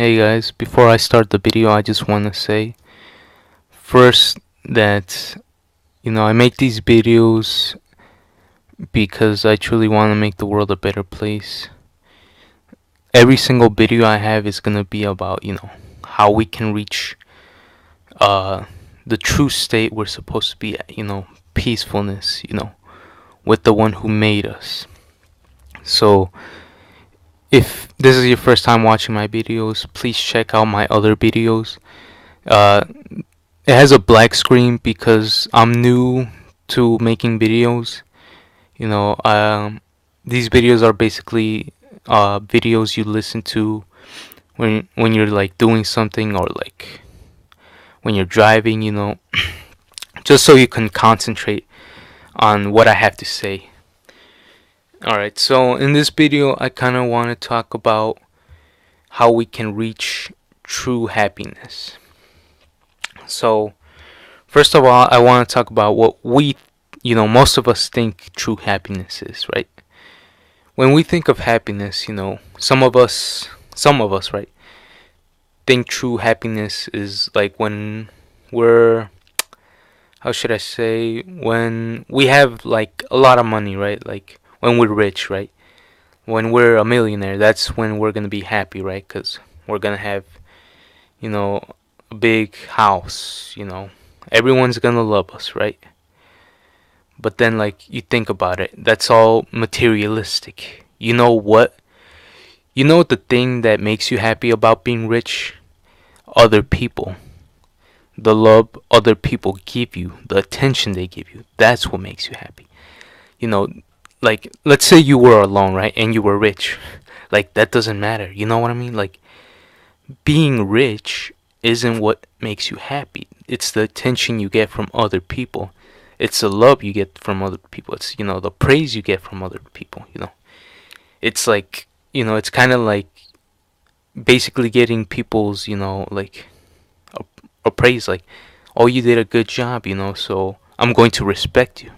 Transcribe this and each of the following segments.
Hey guys, before I start the video, I just want to say first that I make these videos because I truly want to make the world a better place. Every single video I have is going to be about, how we can reach uh the true state we're supposed to be at, peacefulness, with the one who made us. So, if this is your first time watching my videos, please check out my other videos. Uh, it has a black screen because I'm new to making videos. You know, these videos are basically videos you listen to when you're like doing something or like when you're driving. Just so you can concentrate on what I have to say. Alright, so in this video, I kind of want to talk about how we can reach true happiness. So, first of all, I want to talk about what most of us think true happiness is, right? When we think of happiness, some of us, right, think true happiness is like when we're, how should I say, when we have like a lot of money, right? Like when we're rich, right? When we're a millionaire, that's when we're gonna be happy, right? Because we're gonna have, a big house, everyone's gonna love us, right? But then, like, you think about it, that's all materialistic. You know what? You know the thing that makes you happy about being rich? Other people. The love other people give you, the attention they give you. That's what makes you happy. You know, like, let's say you were alone, right? And you were rich. Like, that doesn't matter. You know what I mean? Like, being rich isn't what makes you happy. It's the attention you get from other people. It's the love you get from other people. It's, the praise you get from other people, It's like, it's kind of like basically getting people's, like, a praise. Like, oh, you did a good job, so I'm going to respect you.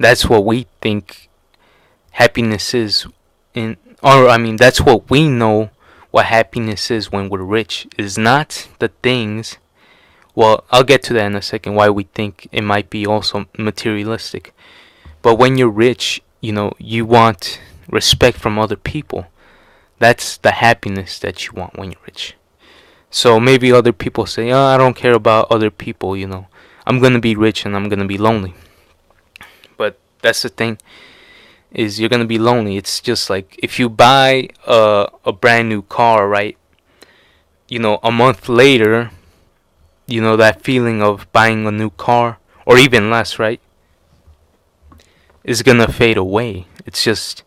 That's what we think happiness is that's what we know what happiness is when we're rich. Is not the things. Well, I'll get to that in a second, why we think it might be also materialistic. But when you're rich, you want respect from other people. That's the happiness that you want when you're rich. So maybe other people say, oh, I don't care about other people, I'm gonna be rich and I'm gonna be lonely. But that's the thing, is you're gonna be lonely. It's just like if you buy a brand new car, right? A month later, that feeling of buying a new car, or even less, right, is gonna fade away. It's just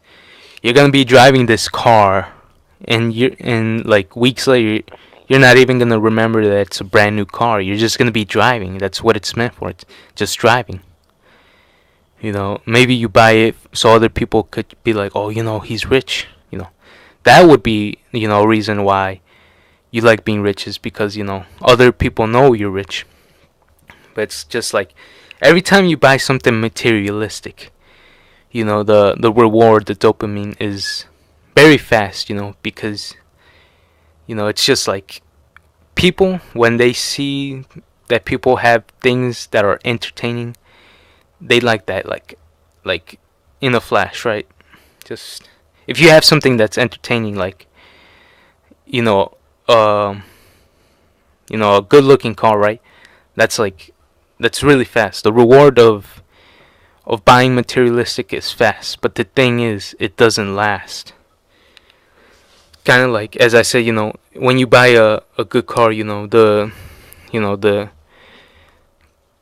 you're gonna be driving this car, and like weeks later, you're not even gonna remember that it's a brand new car. You're just gonna be driving. That's what it's meant for. It's just driving. Maybe you buy it so other people could be like, oh, he's rich. That would be, a reason why you like being rich, is because, other people know you're rich. But it's just like every time you buy something materialistic, the reward, the dopamine is very fast, because, it's just like people, when they see that people have things that are entertaining, they like that, like in a flash, right? Just if you have something that's entertaining, like uh, a good-looking car, right? That's really fast. The reward of buying materialistic is fast, but the thing is, it doesn't last. Kind of like, as I said, when you buy a good car, the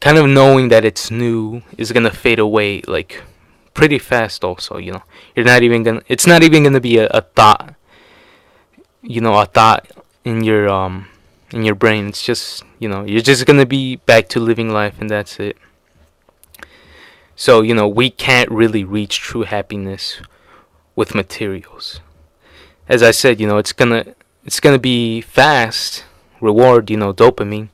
kind of knowing that it's new is gonna fade away like pretty fast. Also, you're not even gonna. It's not even gonna be a thought. A thought in your brain. It's just you're just gonna be back to living life, and that's it. So we can't really reach true happiness with materials. As I said, it's gonna be fast reward. Dopamine,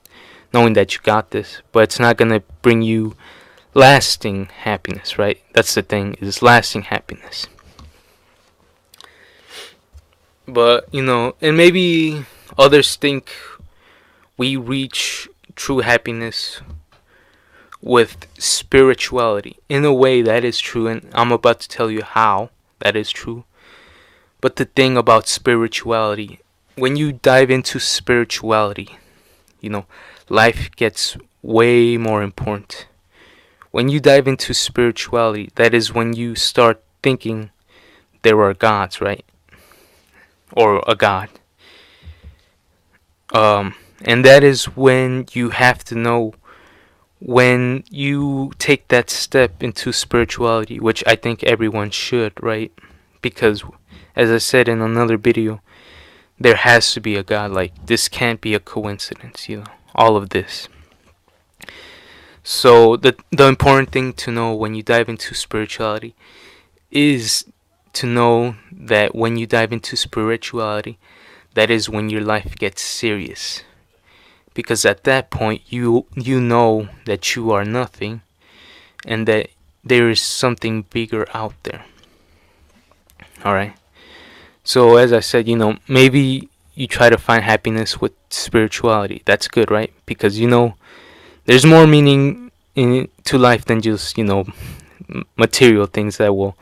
knowing that you got this, but it's not gonna bring you lasting happiness, right? That's the thing, is lasting happiness. But, and maybe others think we reach true happiness with spirituality. In a way, that is true, and I'm about to tell you how that is true. But the thing about spirituality, when you dive into spirituality, life gets way more important. When you dive into spirituality, that is when you start thinking there are gods, right? Or a god. And that is when you have to know, when you take that step into spirituality, which I think everyone should, right? Because, as I said in another video, there has to be a God. Like, this can't be a coincidence, all of this. So the important thing to know when you dive into spirituality is to know that when you dive into spirituality, that is when your life gets serious. Because at that point, you know that you are nothing, and that there is something bigger out there. Alright? So, as I said, maybe you try to find happiness with spirituality. That's good, right? Because, there's more meaning to life than just, material things that will,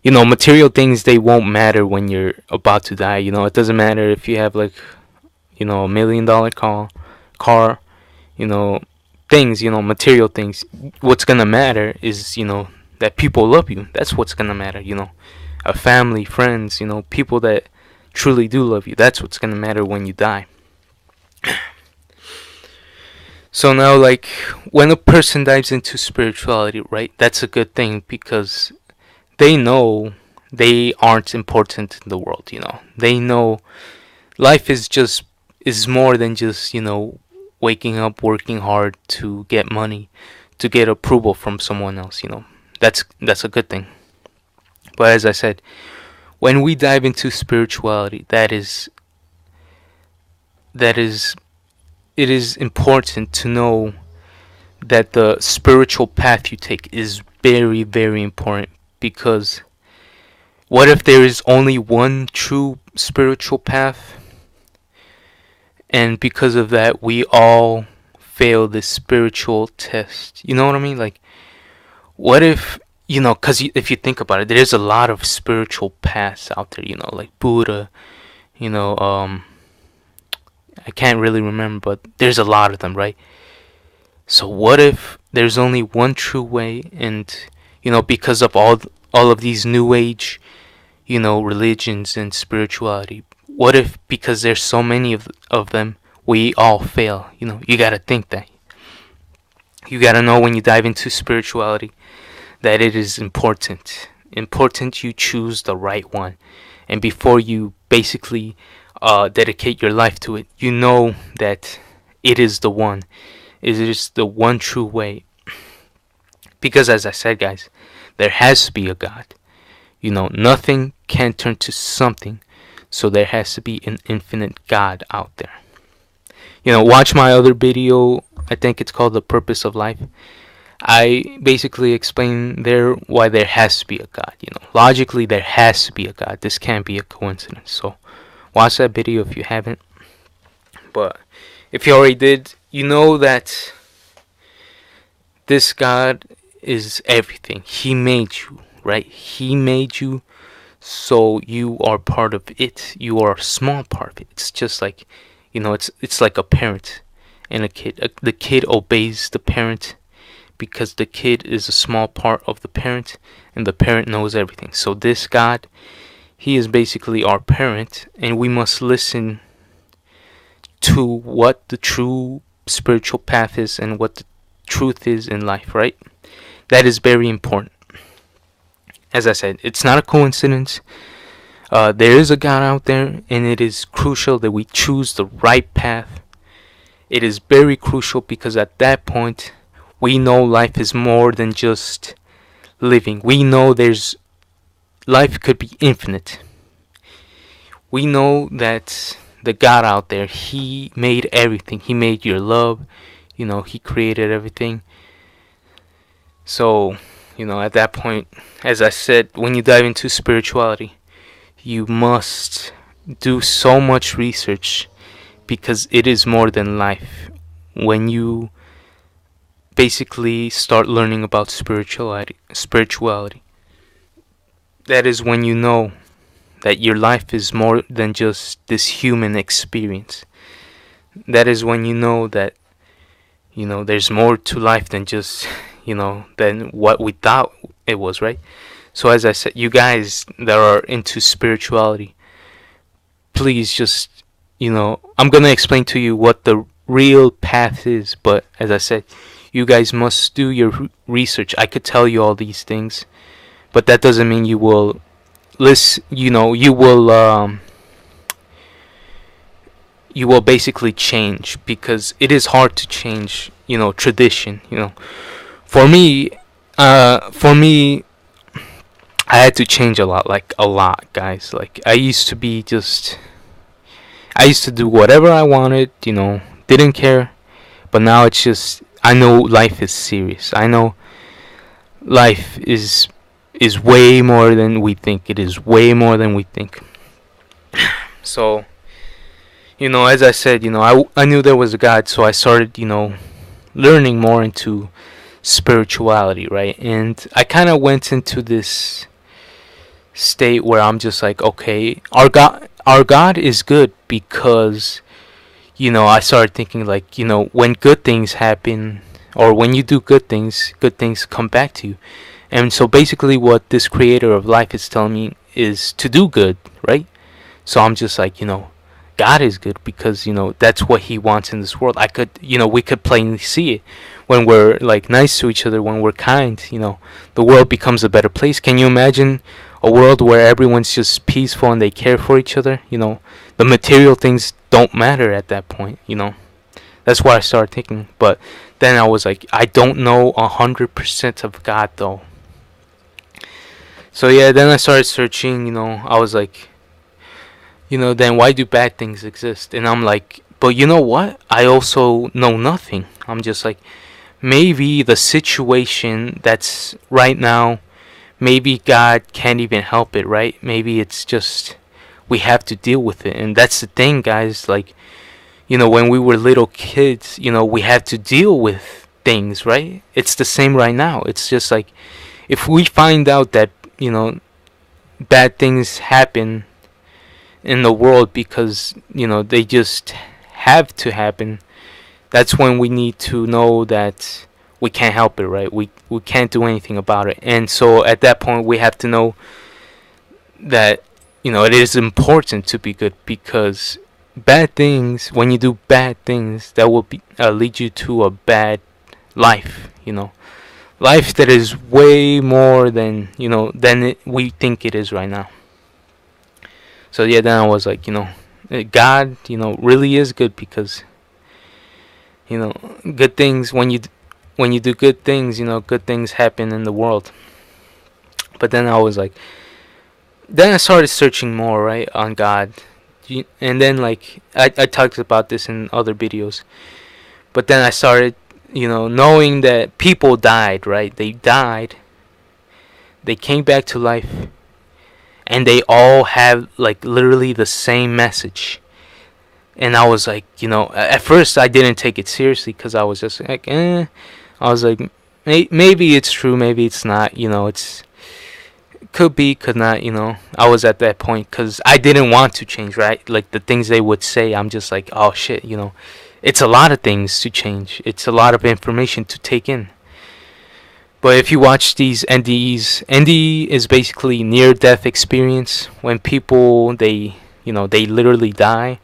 material things, they won't matter when you're about to die. It doesn't matter if you have, like, $1 million car, things, material things. What's gonna matter is, that people love you. That's what's gonna matter, a family, friends, people that truly do love you. That's what's gonna matter when you die. So now, like, when a person dives into spirituality, right, that's a good thing, because they know they aren't important in the world, They know life is more than just, waking up, working hard to get money, to get approval from someone else, That's a good thing. But as I said, when we dive into spirituality, it is important to know that the spiritual path you take is very, very important. Because what if there is only one true spiritual path, and because of that we all fail this spiritual test? You know what I mean? Like, what if, because if you think about it, there's a lot of spiritual paths out there, like Buddha, I can't really remember, but there's a lot of them, right? So what if there's only one true way, and, because of all of these new age, religions and spirituality, what if, because there's so many of them, we all fail? You gotta think that. You gotta know when you dive into spirituality that it is important. Important you choose the right one. And before you basically dedicate your life to it, you know that it is the one. It is the one true way. Because, as I said, guys, there has to be a God. Nothing can turn to something. So there has to be an infinite God out there. Watch my other video. I think it's called The Purpose of Life. I basically explain there why there has to be a God. Logically there has to be a God. This can't be a coincidence. So watch that video if you haven't. But if you already did, you know that this God is everything. He made you, right? He made you, so you are part of it. You are a small part of it. It's just like, it's like a parent and a kid. The kid obeys the parent because the kid is a small part of the parent, and the parent knows everything. So this God, he is basically our parent, and we must listen to what the true spiritual path is and what the truth is in life, right? That is very important. As I said, it's not a coincidence. There is a God out there, and it is crucial that we choose the right path. It is very crucial, because at that point we know life is more than just living. We know life could be infinite. We know that the God out there, he made everything. He made your love. He created everything. So, at that point, as I said, when you dive into spirituality, you must do so much research, because it is more than life. When you basically start learning about spirituality, that is when you know that your life is more than just this human experience. That is when you know that, there's more to life than just, than what we thought it was, right? So as I said, you guys that are into spirituality, please just, I'm gonna explain to you what the real path is. But as I said, you guys must do your research. I could tell you all these things, but that doesn't mean you will listen. You will basically change, because it is hard to change, tradition. For me, I had to change a lot, like a lot, guys. Like I used to do whatever I wanted, didn't care. But now it's just, I know life is serious. I know life is way more than we think. It is way more than we think. So, as I said, I knew there was a God, so I started, learning more into spirituality, right? And I kind of went into this state where I'm just like, okay, our God is good, because I started thinking, like, when good things happen, or when you do good things come back to you. And so basically what this creator of life is telling me is to do good, right? So I'm just like, God is good, because that's what he wants in this world. We could plainly see it when we're like nice to each other, when we're kind. The world becomes a better place. Can you imagine a world where everyone's just peaceful and they care for each other? The material things don't matter at that point. That's what I started thinking. But then I was like, I don't know 100% of God though. So yeah, then I started searching. I was like, then why do bad things exist? And I'm like, but you know what? I also know nothing. I'm just like, maybe the situation that's right now, maybe God can't even help it, right? Maybe it's just we have to deal with it. And that's the thing, guys. Like, when we were little kids, we had to deal with things, right? It's the same right now. It's just like, if we find out that, bad things happen in the world because, they just have to happen, that's when we need to know that we can't help it, right? We can't do anything about it. And so at that point, we have to know that, it is important to be good, because bad things, when you do bad things, that will lead you to a bad life, life that is way more than, we think it is right now. So yeah, then I was like, God, really is good, because, good things, when you do good things, good things happen in the world. But then I was like, then I started searching more, right, on God. And then, like, I talked about this in other videos. But then I started, knowing that people died, right? They died. They came back to life. And they all have, like, literally the same message. And I was like, at first I didn't take it seriously, because I was just like, I was like, maybe it's true, maybe it's not, it's could be, could not, I was at that point, because I didn't want to change, right? Like, the things they would say, I'm just like, oh shit, it's a lot of things to change. It's a lot of information to take in. But if you watch these NDEs, NDE is basically near-death experience, when people, they literally die,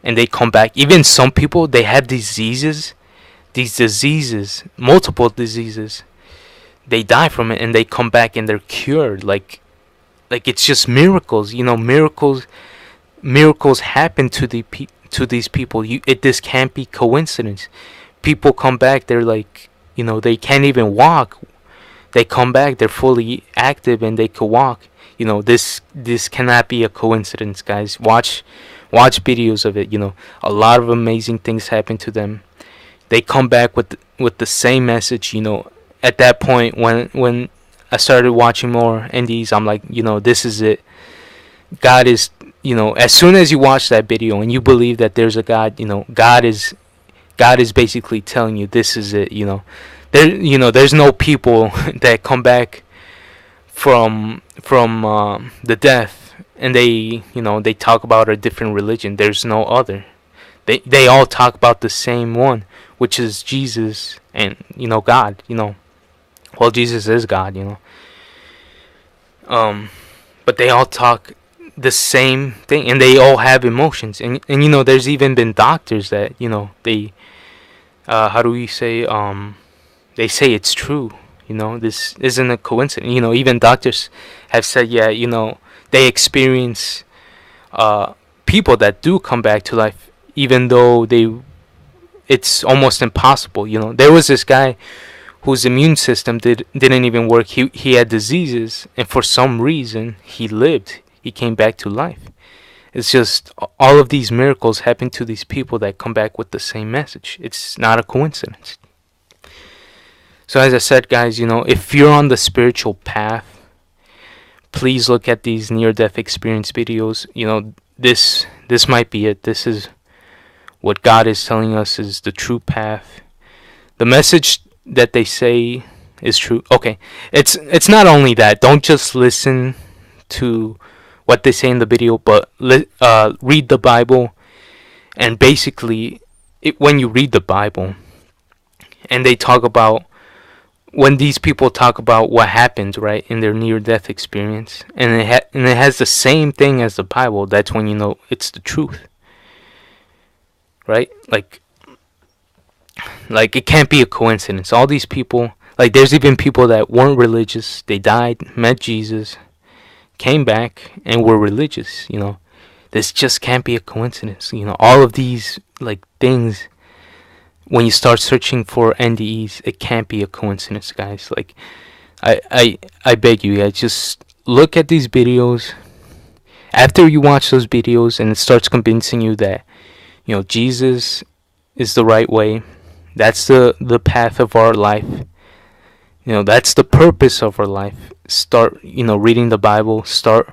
and they come back. Even some people, they have diseases, multiple diseases. They die from it, and they come back, and they're cured. Like it's just miracles. Miracles happen to these people. This can't be coincidence. People come back, they're like, they can't even walk. They come back, they're fully active, and they can walk. This cannot be a coincidence, guys. Watch videos of it. A lot of amazing things happen to them. They come back with the same message. At that point, when I started watching more NDEs, I'm like, this is it. God is as soon as you watch that video and you believe that there's a God, God is basically telling you this is it. There's no people that come back from the death, and they talk about a different religion. There's no other. They all talk about the same one, which is Jesus and God. Well, Jesus is God. But they all talk the same thing, and they all have emotions. And there's even been doctors that they how do we say they say it's true. This isn't a coincidence. Even doctors have said, yeah, they experience people that do come back to life, even though it's almost impossible. There was this guy whose immune system didn't even work. He had diseases, and for some reason he lived. He came back to life. It's just all of these miracles happen to these people that come back with the same message. It's not a coincidence. So as I said, guys, if you're on the spiritual path, please look at these near-death experience videos. This might be it. This is what God is telling us is the true path. The message that they say is true. Okay, it's not only that. Don't just listen to what they say in the video, but read the Bible. And basically, when you read the Bible, and they talk about, when these people talk about what happened, right, in their near-death experience, and it has the same thing as the Bible, that's when you know it's the truth, right? Like it can't be a coincidence. All these people, like there's even people that weren't religious. They died, met Jesus, came back, and were religious. This just can't be a coincidence. All of these things. When you start searching for NDEs, it can't be a coincidence, guys. I beg you guys, just look at these videos. After you watch those videos and it starts convincing you that, Jesus is the right way, that's the path of our life, that's the purpose of our life. Start, reading the Bible. Start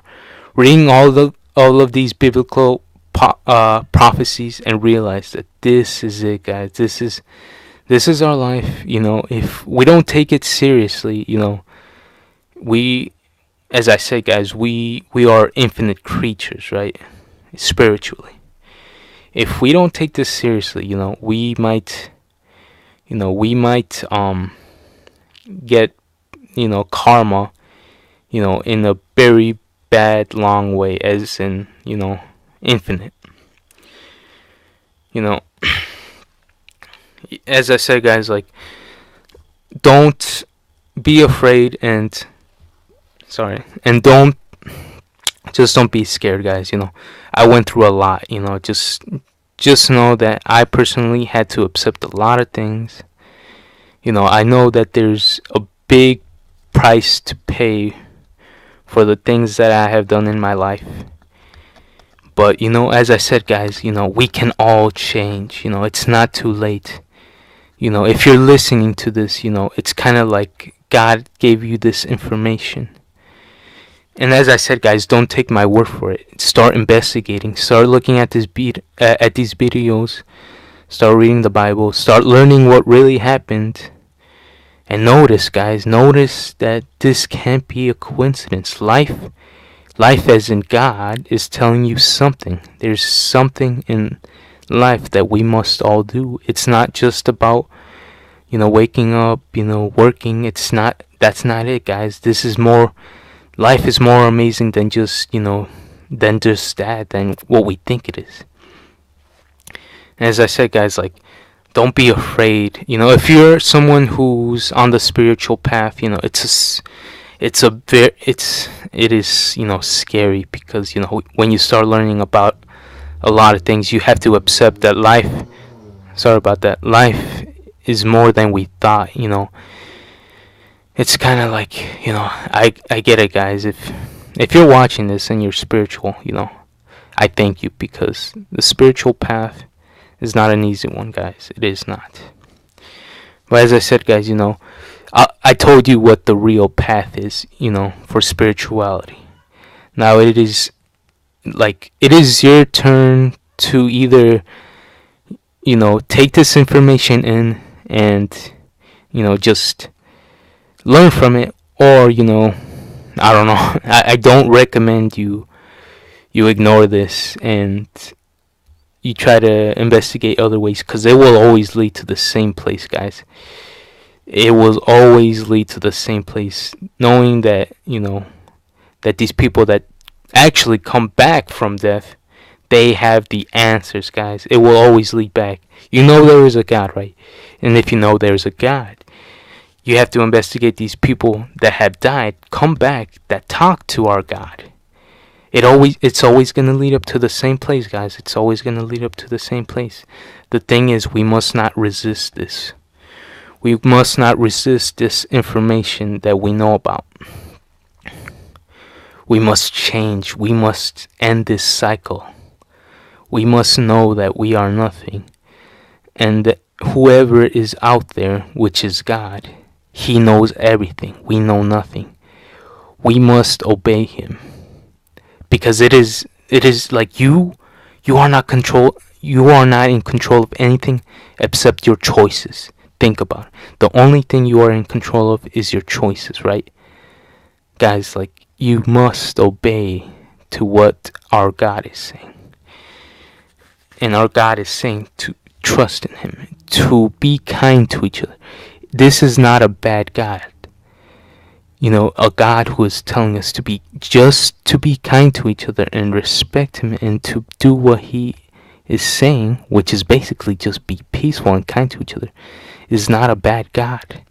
reading all of these biblical prophecies, and realize that this is it, guys. This is our life. If we don't take it seriously, we, as I said, guys, we are infinite creatures, right? Spiritually. If we don't take this seriously, we might get karma, in a very bad long way, as in infinite. As I said, guys, don't be afraid, and don't be scared, guys. I went through a lot. Just know that I personally had to accept a lot of things. I know that there's a big price to pay for the things that I have done in my life. But, as I said, guys, we can all change. It's not too late. If you're listening to this, it's kind of like God gave you this information. And as I said, guys, don't take my word for it. Start investigating. Start looking at these videos. Start reading the Bible. Start learning what really happened. And notice, guys, that this can't be a coincidence. Life as in God is telling you something. There's something in life that we must all do. It's not just about, waking up, working. That's not it, guys. This is more. Life is more amazing than just, than what we think it is. And as I said, guys, don't be afraid. If you're someone who's on the spiritual path, it is scary, because when you start learning about a lot of things, you have to accept that life is more than we thought. It's kind of I get it, guys. If you're watching this and you're spiritual, I thank you, because the spiritual path is not an easy one, guys. It is not. But as I said, guys, I told you what the real path is, for spirituality. Now it is like it is your turn to either, take this information in and, just learn from it, or, I don't know. I don't recommend you ignore this and you try to investigate other ways, because it will always lead to the same place, guys. It will always lead to the same place, knowing that, that these people that actually come back from death, they have the answers, guys. It will always lead back. You know there is a God, right? And if you know there's a God, you have to investigate these people that have died, come back, that talk to our God. It's always going to lead up to the same place, guys. It's always going to lead up to the same place. The thing is, we must not resist this. We must not resist this information that we know about. We must change. We must end this cycle. We must know that we are nothing, and that whoever is out there, which is God, He knows everything. We know nothing. We must obey Him, because it is like you are not in control of anything except your choices. Think about it. The only thing you are in control of is your choices, right? Guys, like, you must obey to what our God is saying. And our God is saying to trust in Him, to be kind to each other. This is not a bad God. A God who is telling us to be kind to each other and respect Him and to do what He is saying, which is basically just be peaceful and kind to each other, is not a bad God.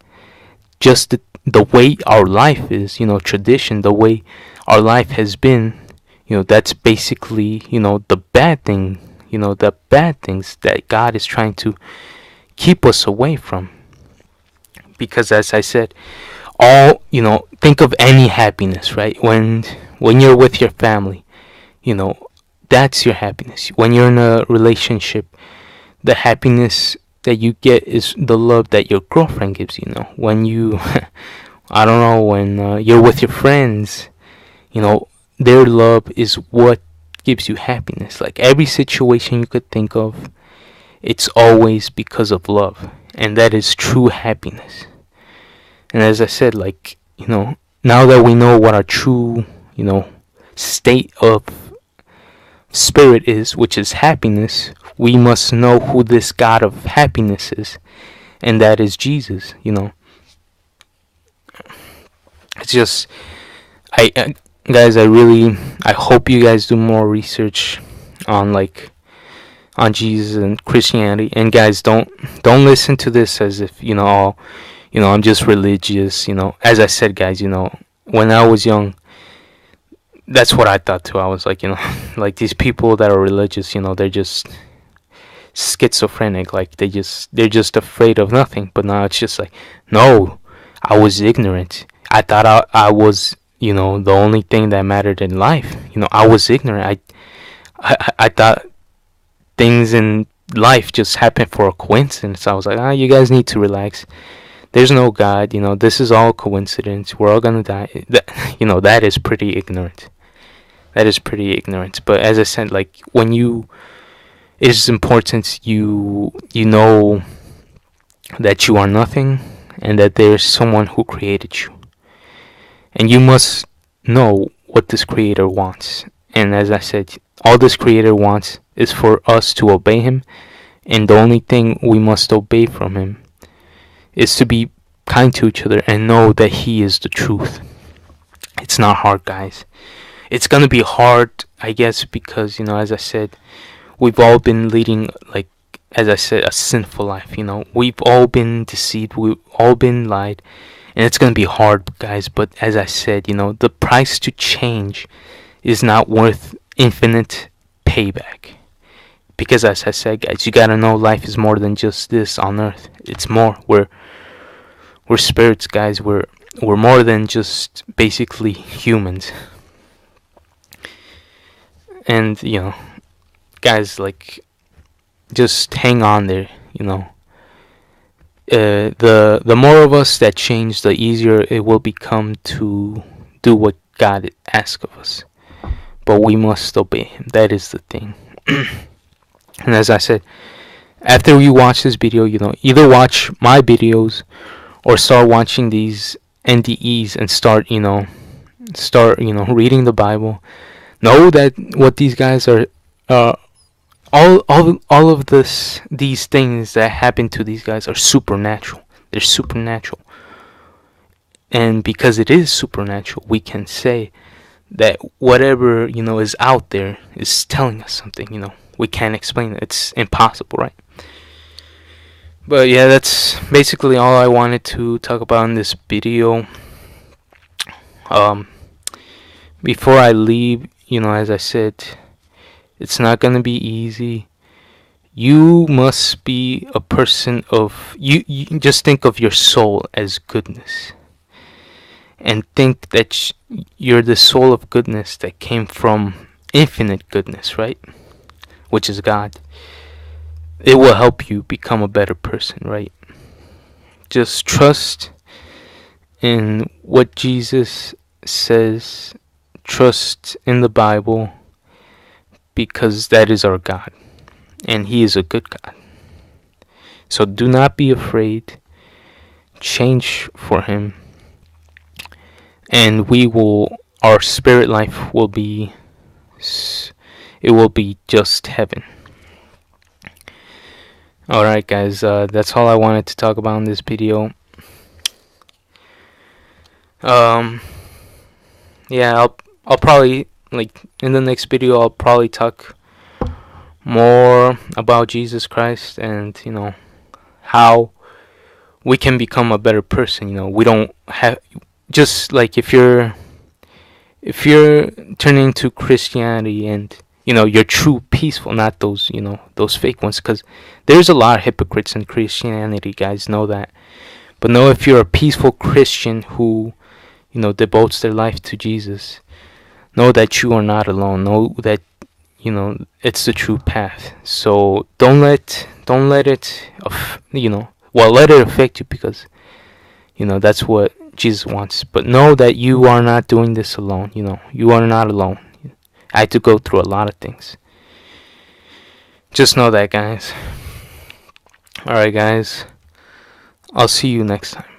Just the way our life is, tradition, the way our life has been, that's basically, the bad thing, the bad things that God is trying to keep us away from. Because as I said, think of any happiness, right? When you're with your family, that's your happiness. When you're in a relationship, the happiness that you get is the love that your girlfriend gives you. When you I don't know, when you're with your friends, their love is what gives you happiness. Like, every situation you could think of, it's always because of love, and that is true happiness. And as I said, like, now that we know what our true, state of spirit is, which is happiness, we must know who this God of happiness is, and that is Jesus. It's just, guys, I hope you guys do more research on Jesus and Christianity. And guys, don't listen to this as if I'm just religious. As I said, guys, when I was young, that's what I thought too. I was like, like, these people that are religious, they're just schizophrenic. Like, they're just afraid of nothing. But now it's just like, no, I was ignorant. I thought I was, the only thing that mattered in life. I was ignorant. I thought things in life just happened for a coincidence. I was like, you guys need to relax. There's no God. This is all coincidence. We're all gonna die. That is pretty ignorant. That is pretty ignorant. But as I said, like, it is important you know that you are nothing, and that there's someone who created you. And you must know what this creator wants. And as I said, all this creator wants is for us to obey him. And the only thing we must obey from him is to be kind to each other and know that he is the truth. It's not hard, guys. It's gonna be hard, I guess, because, as I said, we've all been leading, like, as I said, a sinful life. We've all been deceived. We've all been lied. And it's going to be hard, guys. But as I said, the price to change is not worth infinite payback. Because as I said, guys, you got to know life is more than just this on earth. It's more. We're spirits, guys. We're more than just basically humans. And, guys, like, just hang on there, the more of us that change, the easier it will become to do what God asks of us. but we must obey him. That is the thing. And as I said, after you watch this video, either watch my videos or start watching these NDEs and start reading the Bible. Know that what these guys are, all of these things that happen to these guys are supernatural. They're supernatural. And because it is supernatural, we can say that whatever, is out there is telling us something, we can't explain it. It's impossible, right? But yeah, that's basically all I wanted to talk about in this video. Before I leave, as I said, it's not gonna be easy. You must be a person of you just think of your soul as goodness, and think that you're the soul of goodness that came from infinite goodness, right? Which is God. It will help you become a better person, right? Just trust in what Jesus says. Trust in the Bible, because that is our God, and he is a good God. So do not be afraid. Change for him, and our spirit life will be just heaven. Alright guys, that's all I wanted to talk about in this video. Yeah, I'll probably, in the next video, I'll probably talk more about Jesus Christ and, how we can become a better person. We don't have, just like if you're turning to Christianity and, you're true peaceful, not those, those fake ones, because there's a lot of hypocrites in Christianity, guys, know that. But know if you're a peaceful Christian who, devotes their life to Jesus, know that you are not alone. Know that, it's the true path. So don't let it, let it affect you, because, that's what Jesus wants. But know that you are not doing this alone. You are not alone. I had to go through a lot of things. Just know that, guys. Alright, guys. I'll see you next time.